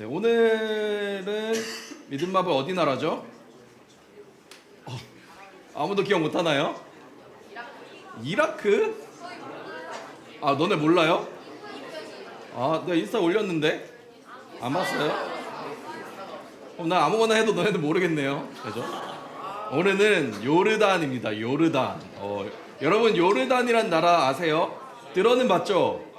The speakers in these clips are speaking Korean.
네, 오늘은 믿음마블 어디 나라죠? 아무도 기억 못 하나요? 이라크? 아, 너네 몰라요? 아, 내가 인스타 올렸는데 안 봤어요? 그럼 나 아무거나 해도 너네들 모르겠네요. 그죠? 오늘은 요르단입니다. 요르단. 여러분 요르단이란 나라 아세요? 들어는 봤죠?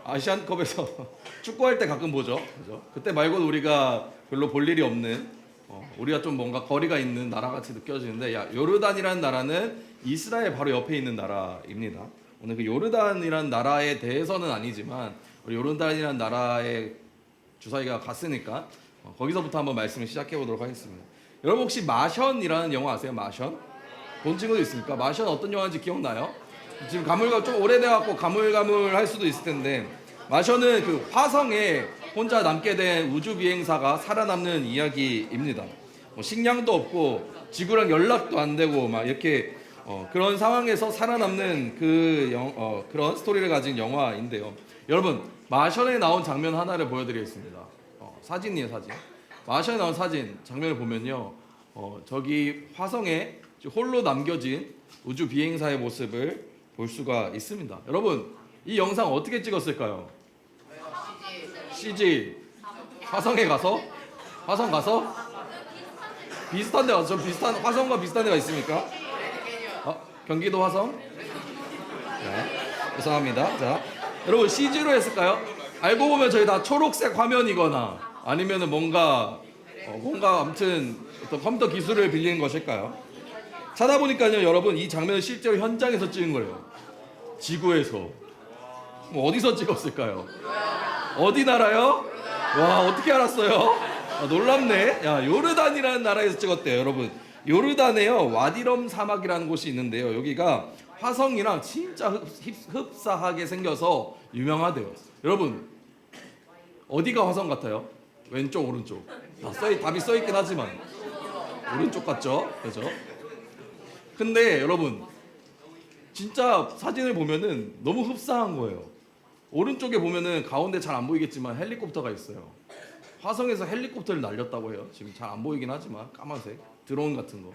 아시안컵에서 축구할 때 가끔 보죠. 그죠? 그때 말고는 우리가 별로 볼 일이 없는, 우리가 좀 뭔가 거리가 있는 나라같이 느껴지는데, 요르단이라는 나라는 이스라엘 바로 옆에 있는 나라입니다. 오늘 그 요르단이라는 나라에 대해서는 아니지만 우리 요르단이라는 나라에 주사위가 갔으니까 거기서부터 한번 말씀을 시작해 보도록 하겠습니다. 여러분 혹시 마션이라는 영화 아세요? 마션? 본 친구도 있습니까? 마션 어떤 영화인지 기억나요? 지금 좀 오래돼갖고 가물가물할 수도 있을 텐데, 마션은 그 화성에 혼자 남게 된 우주 비행사가 살아남는 이야기입니다. 식량도 없고 지구랑 연락도 안 되고 막 이렇게 그런 상황에서 살아남는 그런 스토리를 가진 영화인데요. 여러분 마션에 나온 장면 하나를 보여드리겠습니다. 사진이에요, 사진. 마션에 나온 사진 장면을 보면요, 저기 화성에 홀로 남겨진 우주 비행사의 모습을 볼 수가 있습니다. 여러분 이 영상 어떻게 찍었을까요? CG. 화성에 가서? 화성 가서? 비슷한 데 가서? 화성과 비슷한 데가 있습니까? 경기도 화성? 네, 죄송합니다. 자, 여러분 CG로 했을까요? 알고 보면 저희 다 초록색 화면이거나 아니면은 뭔가 아무튼 어떤 컴퓨터 기술을 빌리는 것일까요? 찾아보니까요, 여러분 이 장면을 실제로 현장에서 찍은 거예요. 지구에서. 어디서 찍었을까요? 어디 나라요? 와, 어떻게 알았어요? 놀랍네. 요르단이라는 나라에서 찍었대요. 여러분 요르단에요 와디럼 사막이라는 곳이 있는데요, 여기가 화성이랑 진짜 흡사하게 생겨서 유명하대요. 여러분 어디가 화성 같아요? 왼쪽 오른쪽 답이 써있긴 하지만 오른쪽 같죠? 그죠? 근데 여러분 진짜 사진을 보면은 너무 흡사한 거예요. 오른쪽에 보면은 가운데 잘 안 보이겠지만 헬리콥터가 있어요. 화성에서 헬리콥터를 날렸다고 해요. 지금 잘 안 보이긴 하지만 까만색 드론 같은 거.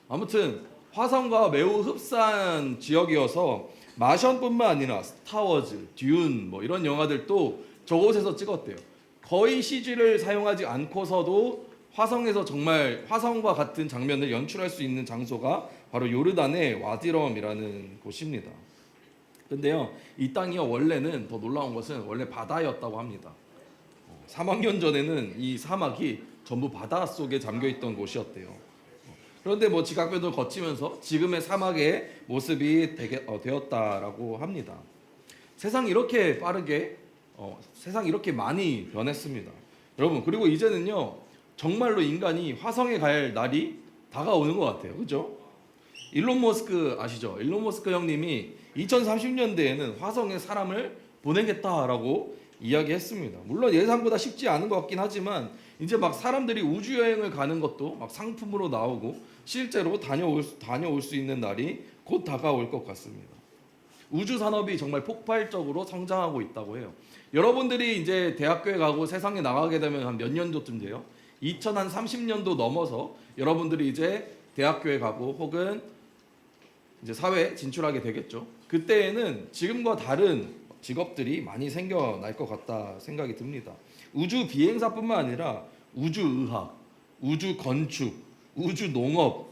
아무튼 화성과 매우 흡사한 지역이어서 마션뿐만 아니라 스타워즈, 듄 뭐 이런 영화들도 저곳에서 찍었대요. 거의 CG를 사용하지 않고서도 화성에서 정말 화성과 같은 장면을 연출할 수 있는 장소가 바로 요르단의 와디럼이라는 곳입니다. 근데요, 이 땅이요 원래는 더 놀라운 것은 원래 바다였다고 합니다. 4만 년 전에는 이 사막이 전부 바다 속에 잠겨 있던 곳이었대요. 그런데 지각변을 거치면서 지금의 사막의 모습이 되었다라고 합니다. 세상이 이렇게 빠르게, 세상이 이렇게 많이 변했습니다. 여러분, 그리고 이제는요 정말로 인간이 화성에 갈 날이 다가오는 것 같아요. 그죠? 일론 머스크 아시죠? 일론 머스크 형님이 2030년대에는 화성에 사람을 보내겠다라고 이야기했습니다. 물론 예상보다 쉽지 않은 것 같긴 하지만 이제 막 사람들이 우주 여행을 가는 것도 막 상품으로 나오고 실제로 다녀올 수 있는 날이 곧 다가올 것 같습니다. 우주 산업이 정말 폭발적으로 성장하고 있다고 해요. 여러분들이 이제 대학교에 가고 세상에 나가게 되면 한 몇 년도쯤 돼요? 2030년도 넘어서 여러분들이 이제 대학교에 가고 혹은 이제 사회에 진출하게 되겠죠. 그때에는 지금과 다른 직업들이 많이 생겨날 것 같다 생각이 듭니다. 우주 비행사뿐만 아니라 우주의학, 우주 건축, 우주 농업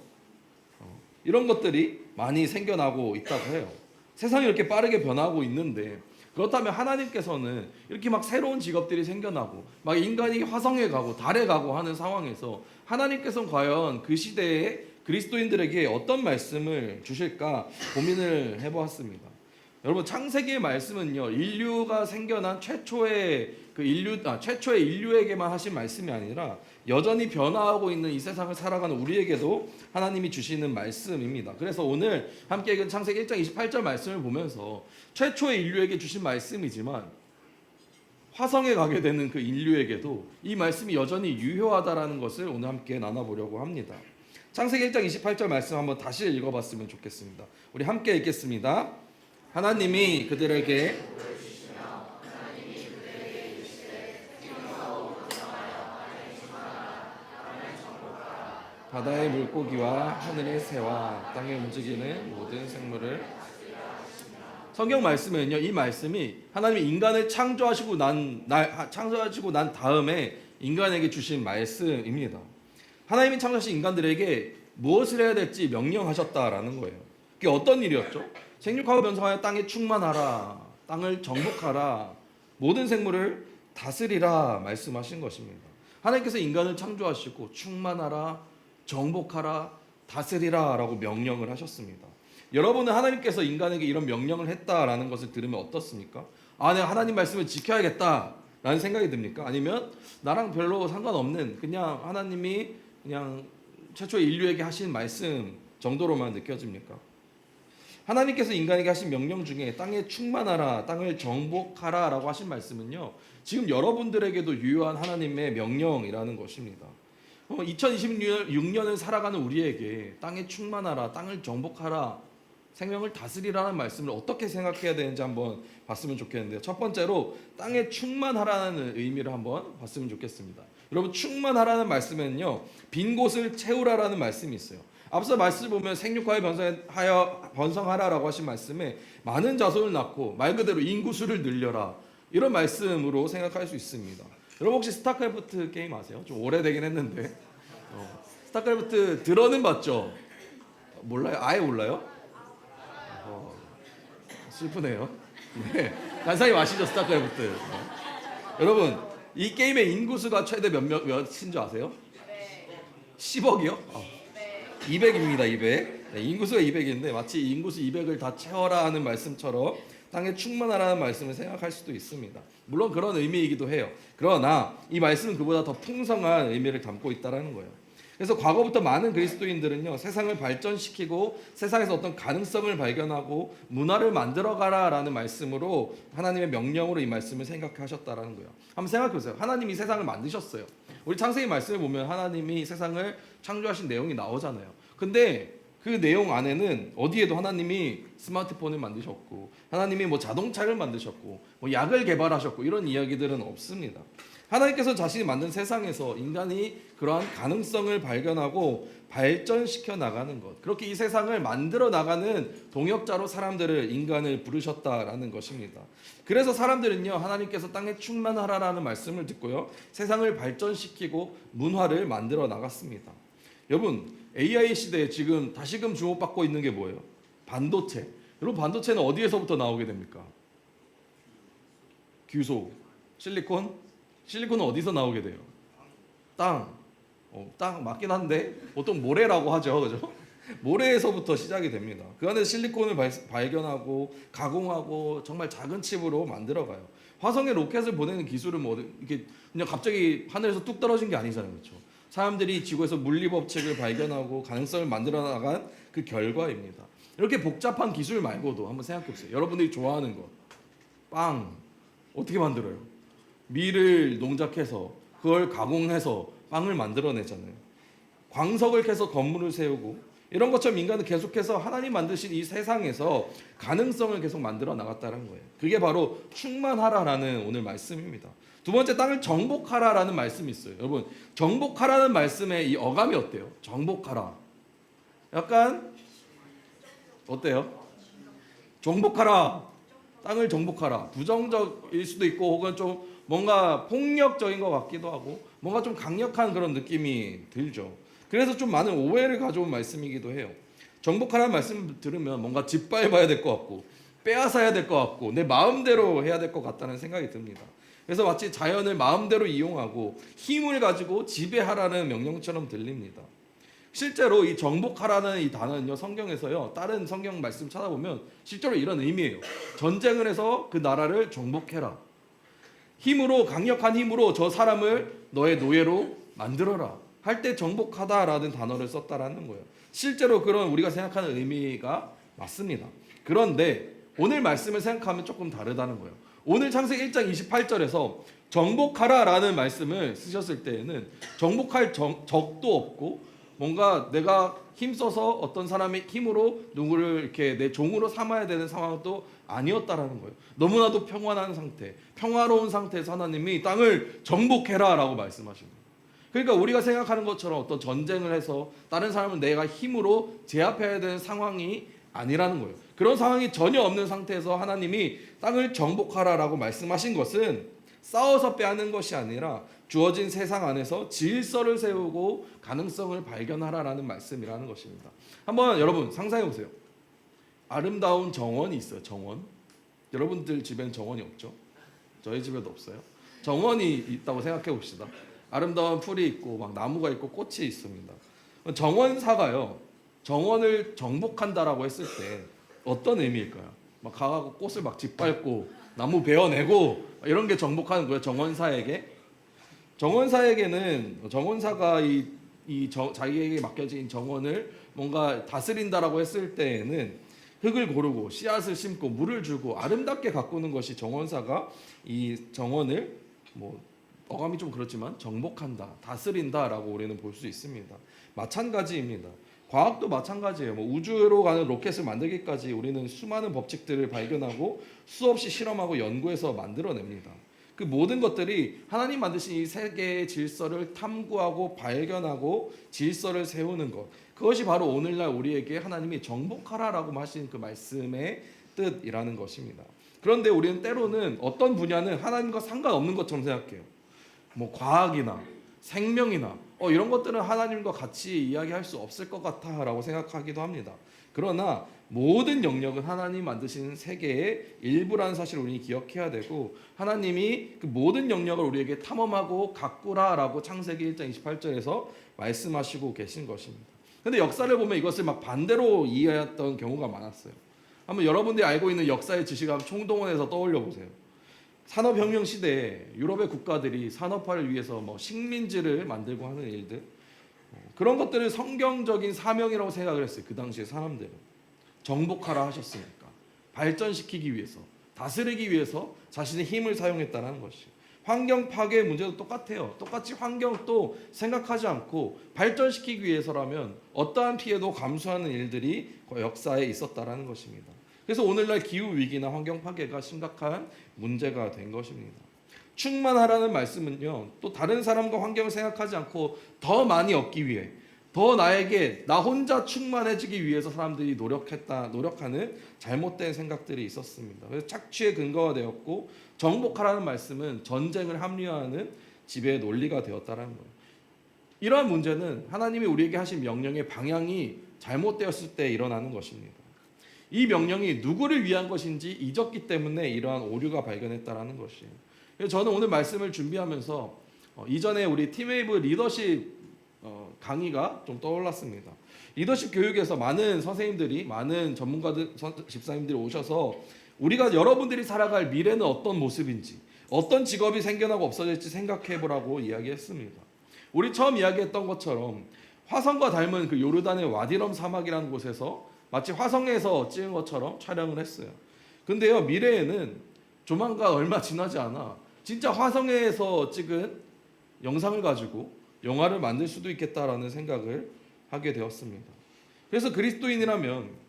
이런 것들이 많이 생겨나고 있다고 해요. 세상이 이렇게 빠르게 변하고 있는데, 그렇다면 하나님께서는 이렇게 막 새로운 직업들이 생겨나고 막 인간이 화성에 가고 달에 가고 하는 상황에서 하나님께서는 과연 그 시대에 그리스도인들에게 어떤 말씀을 주실까 고민을 해보았습니다. 여러분 창세기의 말씀은요 인류가 생겨난 최초의 인류에게만 하신 말씀이 아니라 여전히 변화하고 있는 이 세상을 살아가는 우리에게도 하나님이 주시는 말씀입니다. 그래서 오늘 함께 읽은 창세기 1장 28절 말씀을 보면서 최초의 인류에게 주신 말씀이지만 화성에 가게 되는 그 인류에게도 이 말씀이 여전히 유효하다라는 것을 오늘 함께 나눠보려고 합니다. 창세기 1장 28절 말씀 한번 다시 읽어봤으면 좋겠습니다. 우리 함께 읽겠습니다. 하나님이 그들에게 바다의 물고기와 하늘의 새와 땅에 움직이는 모든 생물을. 성경 말씀은요, 이 말씀이 하나님이 인간을 창조하시고 난 다음에 인간에게 주신 말씀입니다. 하나님이 창조하신 인간들에게 무엇을 해야 될지 명령하셨다라는 거예요. 그게 어떤 일이었죠? 생육하고 번성하여 땅에 충만하라, 땅을 정복하라, 모든 생물을 다스리라 말씀하신 것입니다. 하나님께서 인간을 창조하시고 충만하라, 정복하라, 다스리라 라고 명령을 하셨습니다. 여러분은 하나님께서 인간에게 이런 명령을 했다라는 것을 들으면 어떻습니까? 내가 하나님 말씀을 지켜야겠다 라는 생각이 듭니까? 아니면 나랑 별로 상관없는 그냥 하나님이 그냥 최초의 인류에게 하신 말씀 정도로만 느껴집니까? 하나님께서 인간에게 하신 명령 중에 땅에 충만하라, 땅을 정복하라 라고 하신 말씀은요, 지금 여러분들에게도 유효한 하나님의 명령이라는 것입니다. 2026년을 살아가는 우리에게 땅에 충만하라, 땅을 정복하라, 생명을 다스리라는 말씀을 어떻게 생각해야 되는지 한번 봤으면 좋겠는데요. 첫 번째로 땅에 충만하라는 의미를 한번 봤으면 좋겠습니다. 여러분, 충만하라는 말씀은요, 빈 곳을 채우라라는 말씀이 있어요. 앞서 말씀을 보면 생육하여 번성하라라고 하신 말씀에 많은 자손을 낳고 말 그대로 인구수를 늘려라, 이런 말씀으로 생각할 수 있습니다. 여러분 혹시 스타크래프트 게임 아세요? 좀 오래되긴 했는데 스타크래프트 들어는 봤죠? 몰라요? 아예 몰라요? 슬프네요. 네. 간사님 아시죠? 스타크래프트. 네. 여러분 이 게임의 인구수가 최대 몇인 줄 아세요? 10억이요? 200입니다. 200. 네, 인구수가 200인데 마치 인구수 200을 다 채워라 하는 말씀처럼 땅에 충만하라는 말씀을 생각할 수도 있습니다. 물론 그런 의미이기도 해요. 그러나 이 말씀은 그보다 더 풍성한 의미를 담고 있다는 거예요. 그래서 과거부터 많은 그리스도인들은요, 세상을 발전시키고 세상에서 어떤 가능성을 발견하고 문화를 만들어가라라는 말씀으로 하나님의 명령으로 이 말씀을 생각하셨다라는 거예요. 한번 생각해보세요. 하나님이 세상을 만드셨어요. 우리 창세기 말씀을 보면 하나님이 세상을 창조하신 내용이 나오잖아요. 근데 그 내용 안에는 어디에도 하나님이 스마트폰을 만드셨고 하나님이 뭐 자동차를 만드셨고 뭐 약을 개발하셨고 이런 이야기들은 없습니다. 하나님께서 자신이 만든 세상에서 인간이 그러한 가능성을 발견하고 발전시켜 나가는 것, 그렇게 이 세상을 만들어 나가는 동역자로 인간을 부르셨다라는 것입니다. 그래서 사람들은요, 하나님께서 땅에 충만하라라는 말씀을 듣고요, 세상을 발전시키고 문화를 만들어 나갔습니다. 여러분, AI 시대에 지금 다시금 주목받고 있는 게 뭐예요? 반도체. 여러분, 반도체는 어디에서부터 나오게 됩니까? 규소, 실리콘? 실리콘은 어디서 나오게 돼요? 땅. 땅 맞긴 한데 보통 모래라고 하죠, 그죠? 모래에서부터 시작이 됩니다. 그 안에 실리콘을 발견하고 가공하고 정말 작은 칩으로 만들어가요. 화성에 로켓을 보내는 기술은 뭐 이렇게 그냥 갑자기 하늘에서 뚝 떨어진 게 아니잖아요, 그렇죠? 사람들이 지구에서 물리법칙을 발견하고 가능성을 만들어 나간 그 결과입니다. 이렇게 복잡한 기술 말고도 한번 생각해 보세요. 여러분들이 좋아하는 것, 빵 어떻게 만들어요? 밀을 농작해서 그걸 가공해서 빵을 만들어내잖아요. 광석을 캐서 건물을 세우고 이런 것처럼 인간은 계속해서 하나님 만드신 이 세상에서 가능성을 계속 만들어 나갔다는 거예요. 그게 바로 충만하라라는 오늘 말씀입니다. 두 번째, 땅을 정복하라라는 말씀이 있어요. 여러분, 정복하라는 말씀의 이 어감이 어때요? 정복하라. 약간 어때요? 정복하라. 땅을 정복하라. 부정적일 수도 있고 혹은 좀 뭔가 폭력적인 것 같기도 하고 뭔가 좀 강력한 그런 느낌이 들죠. 그래서 좀 많은 오해를 가져온 말씀이기도 해요. 정복하라는 말씀 들으면 뭔가 짓밟아야 될 것 같고 빼앗아야 될 것 같고 내 마음대로 해야 될 것 같다는 생각이 듭니다. 그래서 마치 자연을 마음대로 이용하고 힘을 가지고 지배하라는 명령처럼 들립니다. 실제로 이 정복하라는 이 단어는요, 성경에서요, 다른 성경 말씀 찾아보면 실제로 이런 의미예요. 전쟁을 해서 그 나라를 정복해라. 힘으로, 강력한 힘으로 저 사람을 너의 노예로 만들어라 할 때 정복하다라는 단어를 썼다라는 거예요. 실제로 그런 우리가 생각하는 의미가 맞습니다. 그런데 오늘 말씀을 생각하면 조금 다르다는 거예요. 오늘 창세기 1장 28절에서 정복하라라는 말씀을 쓰셨을 때에는 정복할 적도 없고 뭔가 내가 힘써서 어떤 사람의 힘으로 누구를 이렇게 내 종으로 삼아야 되는 상황도 아니었다라는 거예요. 너무나도 평안한 상태, 평화로운 상태에서 하나님이 땅을 정복해라라고 말씀하십니다. 그러니까 우리가 생각하는 것처럼 어떤 전쟁을 해서 다른 사람을 내가 힘으로 제압해야 되는 상황이 아니라는 거예요. 그런 상황이 전혀 없는 상태에서 하나님이 땅을 정복하라라고 말씀하신 것은 싸워서 빼앗는 것이 아니라 주어진 세상 안에서 질서를 세우고 가능성을 발견하라라는 말씀이라는 것입니다. 한번 여러분 상상해 보세요. 아름다운 정원이 있어요. 정원. 여러분들 집엔 정원이 없죠? 저희 집에도 없어요. 정원이 있다고 생각해 봅시다. 아름다운 풀이 있고 막 나무가 있고 꽃이 있습니다. 정원사가요. 정원을 정복한다라고 했을 때 어떤 의미일까요? 막 가고 꽃을 막 짓밟고 나무 베어내고 이런 게 정복하는 거예요. 정원사에게. 정원사에게는 정원사가 자기에게 맡겨진 정원을 뭔가 다스린다라고 했을 때에는 흙을 고르고 씨앗을 심고 물을 주고 아름답게 가꾸는 것이 정원사가 이 정원을 어감이 좀 그렇지만 정복한다, 다스린다라고 우리는 볼 수 있습니다. 마찬가지입니다. 과학도 마찬가지예요. 우주로 가는 로켓을 만들기까지 우리는 수많은 법칙들을 발견하고 수없이 실험하고 연구해서 만들어냅니다. 그 모든 것들이 하나님 만드신 이 세계의 질서를 탐구하고 발견하고 질서를 세우는 것, 그것이 바로 오늘날 우리에게 하나님이 정복하라라고 하신 그 말씀의 뜻이라는 것입니다. 그런데 우리는 때로는 어떤 분야는 하나님과 상관없는 것처럼 생각해요. 과학이나 생명이나 이런 것들은 하나님과 같이 이야기할 수 없을 것 같아라고 생각하기도 합니다. 그러나 모든 영역은 하나님 만드신 세계의 일부라는 사실을 우리 기억해야 되고, 하나님이 그 모든 영역을 우리에게 탐험하고 가꾸라라고 창세기 1장 28절에서 말씀하시고 계신 것입니다. 근데 역사를 보면 이것을 막 반대로 이해했던 경우가 많았어요. 한번 여러분들이 알고 있는 역사의 지식을 총동원해서 떠올려 보세요. 산업혁명 시대에 유럽의 국가들이 산업화를 위해서 식민지를 만들고 하는 일들, 그런 것들을 성경적인 사명이라고 생각을 했어요. 그 당시에 사람들은 정복하라 하셨으니까 발전시키기 위해서, 다스리기 위해서 자신의 힘을 사용했다는 것이. 환경 파괴 문제도 똑같아요. 똑같이 환경도 생각하지 않고 발전시키기 위해서라면 어떠한 피해도 감수하는 일들이 역사에 있었다라는 것입니다. 그래서 오늘날 기후 위기나 환경 파괴가 심각한 문제가 된 것입니다. 충만하라는 말씀은요, 또 다른 사람과 환경을 생각하지 않고 더 많이 얻기 위해, 더 나 혼자 충만해지기 위해서 사람들이 노력하는 잘못된 생각들이 있었습니다. 그래서 착취의 근거가 되었고, 정복하라는 말씀은 전쟁을 합리화하는 지배의 논리가 되었다는 거예요. 이러한 문제는 하나님이 우리에게 하신 명령의 방향이 잘못되었을 때 일어나는 것입니다. 이 명령이 누구를 위한 것인지 잊었기 때문에 이러한 오류가 발견했다라는 것이에요. 그래서 저는 오늘 말씀을 준비하면서 이전에 우리 팀웨이브 리더십 강의가 좀 떠올랐습니다. 리더십 교육에서 많은 선생님들이, 많은 전문가들, 집사님들이 오셔서 우리가 여러분들이 살아갈 미래는 어떤 모습인지, 어떤 직업이 생겨나고 없어질지 생각해보라고 이야기했습니다. 우리 처음 이야기했던 것처럼 화성과 닮은 그 요르단의 와디럼 사막이라는 곳에서 마치 화성에서 찍은 것처럼 촬영을 했어요. 근데요, 미래에는 조만간 얼마 지나지 않아 진짜 화성에서 찍은 영상을 가지고 영화를 만들 수도 있겠다라는 생각을 하게 되었습니다. 그래서 그리스도인이라면,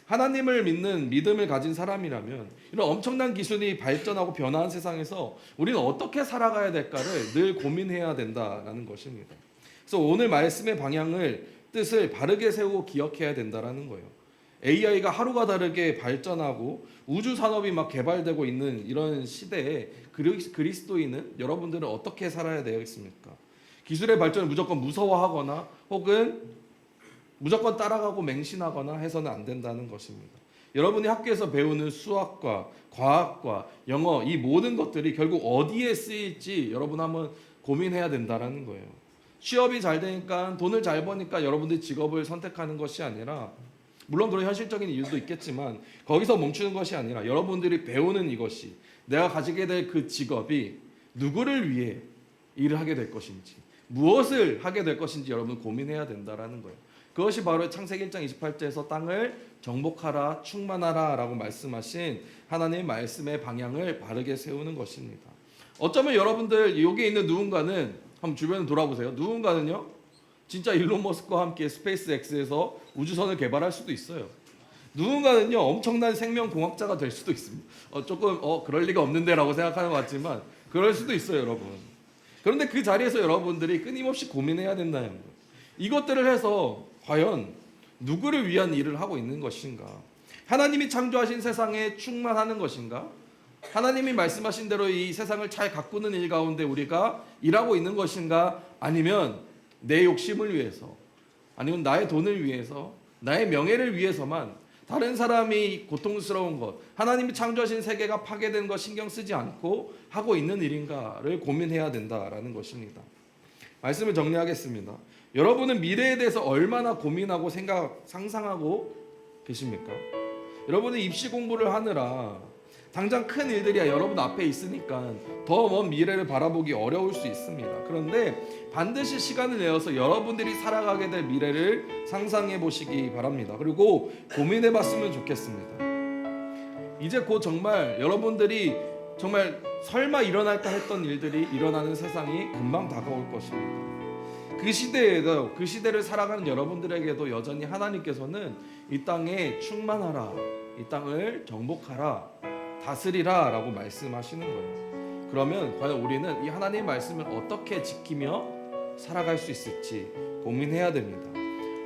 하나님을 믿는 믿음을 가진 사람이라면 이런 엄청난 기술이 발전하고 변화한 세상에서 우리는 어떻게 살아가야 될까를 늘 고민해야 된다라는 것입니다. 그래서 오늘 말씀의 뜻을 바르게 세우고 기억해야 된다라는 거예요. AI가 하루가 다르게 발전하고 우주 산업이 막 개발되고 있는 이런 시대에 그리스도인은, 여러분들은 어떻게 살아야 되겠습니까? 기술의 발전을 무조건 무서워하거나 혹은 무조건 따라가고 맹신하거나 해서는 안 된다는 것입니다. 여러분이 학교에서 배우는 수학과 과학과 영어, 이 모든 것들이 결국 어디에 쓰일지 여러분 한번 고민해야 된다는 거예요. 취업이 잘 되니까, 돈을 잘 버니까 여러분들이 직업을 선택하는 것이 아니라, 물론 그런 현실적인 이유도 있겠지만 거기서 멈추는 것이 아니라 여러분들이 배우는 이것이, 내가 가지게 될 그 직업이 누구를 위해 일을 하게 될 것인지, 무엇을 하게 될 것인지 여러분 고민해야 된다라는 거예요. 그것이 바로 창세기 1장 28절에서 땅을 정복하라, 충만하라 라고 말씀하신 하나님의 말씀의 방향을 바르게 세우는 것입니다. 어쩌면 여러분들 여기 있는 누군가는, 한번 주변을 돌아보세요. 누군가는요, 진짜 일론 머스크와 함께 스페이스 X에서 우주선을 개발할 수도 있어요. 누군가는요, 엄청난 생명공학자가 될 수도 있습니다. 조금 그럴 리가 없는데 라고 생각하는 것 같지만 그럴 수도 있어요, 여러분. 그런데 그 자리에서 여러분들이 끊임없이 고민해야 된다는 거예요. 이것들을 해서 과연 누구를 위한 일을 하고 있는 것인가? 하나님이 창조하신 세상에 충만하는 것인가? 하나님이 말씀하신 대로 이 세상을 잘 가꾸는 일 가운데 우리가 일하고 있는 것인가? 아니면 내 욕심을 위해서, 아니면 나의 돈을 위해서, 나의 명예를 위해서만 다른 사람이 고통스러운 것, 하나님이 창조하신 세계가 파괴된 것 신경 쓰지 않고 하고 있는 일인가를 고민해야 된다라는 것입니다. 말씀을 정리하겠습니다. 여러분은 미래에 대해서 얼마나 고민하고 상상하고 계십니까? 여러분은 입시 공부를 하느라 당장 큰 일들이 여러분 앞에 있으니까 더 먼 미래를 바라보기 어려울 수 있습니다. 그런데 반드시 시간을 내어서 여러분들이 살아가게 될 미래를 상상해 보시기 바랍니다. 그리고 고민해 봤으면 좋겠습니다. 이제 곧 정말 여러분들이 정말 설마 일어날까 했던 일들이 일어나는 세상이 금방 다가올 것입니다. 그 시대에도, 그 시대를 살아가는 여러분들에게도 여전히 하나님께서는 이 땅에 충만하라, 이 땅을 정복하라, 다스리라 라고 말씀하시는 거예요. 그러면 과연 우리는 이 하나님의 말씀을 어떻게 지키며 살아갈 수 있을지 고민해야 됩니다.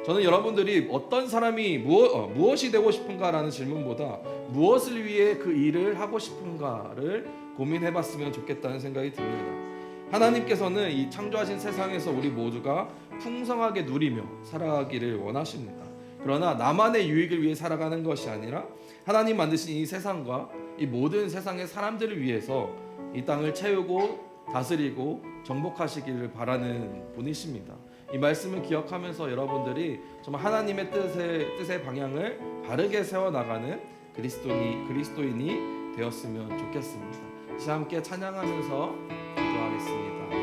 저는 여러분들이 어떤 사람이 무엇이 되고 싶은가라는 질문보다 무엇을 위해 그 일을 하고 싶은가를 고민해 봤으면 좋겠다는 생각이 듭니다. 하나님께서는 이 창조하신 세상에서 우리 모두가 풍성하게 누리며 살아가기를 원하십니다. 그러나 나만의 유익을 위해 살아가는 것이 아니라 하나님 만드신 이 세상과 이 모든 세상의 사람들을 위해서 이 땅을 채우고 다스리고 정복하시기를 바라는 분이십니다. 이 말씀을 기억하면서 여러분들이 정말 하나님의 뜻의 방향을 바르게 세워나가는 그리스도인이 되었으면 좋겠습니다. 함께 찬양하면서 기도하겠습니다.